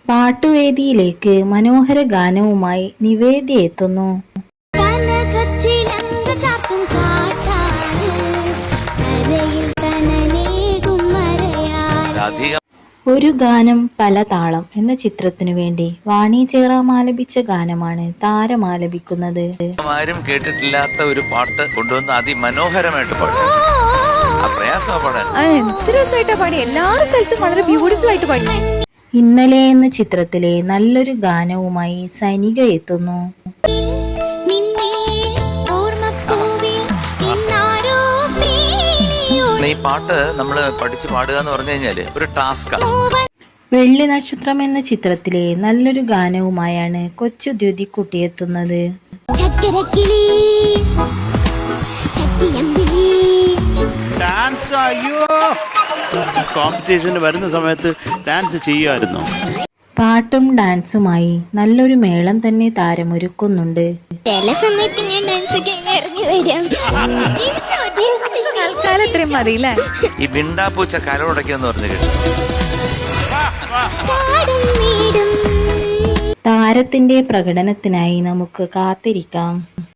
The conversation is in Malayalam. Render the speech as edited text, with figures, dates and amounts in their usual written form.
പാട്ടുവേദിയിലേക്ക് മനോഹര ഗാനവുമായി നിവേദ്യ എത്തുന്നു. ഒരു ഗാനം പല താളം എന്ന ചിത്രത്തിനു വേണ്ടി വാണി ജയറാം ആലപിച്ച ഗാനമാണ് താരം ആലപിക്കുന്നത്. ആരും കേട്ടിട്ടില്ലാത്ത ഒരു പാട്ട് കൊണ്ടുവന്ന് അതിമനോഹരമായിട്ട് പാടി. എല്ലാ സ്ഥലത്തും വളരെ ബ്യൂട്ടിഫുൾ ആയിട്ട് പാടി. ഇന്നലെ എന്ന ചിത്രത്തിലെ നല്ലൊരു ഗാനവുമായി സൈനിക എത്തുന്നു. ഈ പാട്ട് നമ്മള് പഠിച്ചു പാടുക എന്ന് പറഞ്ഞു കഴിഞ്ഞാല് ഒരു ടാസ്കാണ്. വെള്ളി നക്ഷത്രം എന്ന ചിത്രത്തിലെ നല്ലൊരു ഗാനവുമായാണ് കൊച്ചു ദ്യുതിക്കുട്ടി എത്തുന്നത്. ഡാൻസ് അയ്യോ കോമ്പറ്റീഷന് വരുന്ന സമയത്ത് ഡാൻസ് ചെയ്യുമായിരുന്നു. പാട്ടും ഡാൻസുമായി നല്ലൊരു മേളം തന്നെ താരമൊരുക്കുന്നുണ്ട്. ചില സമയത്ത് ഞാൻ ഡാൻസ് ഈ ബിണ്ടാപ്പൂച്ച കരോടൊക്കെയെന്ന് പറഞ്ഞു കേട്ടു. താരത്തിന്റെ പ്രകടനത്തിനായി നമുക്ക് കാത്തിരിക്കാം.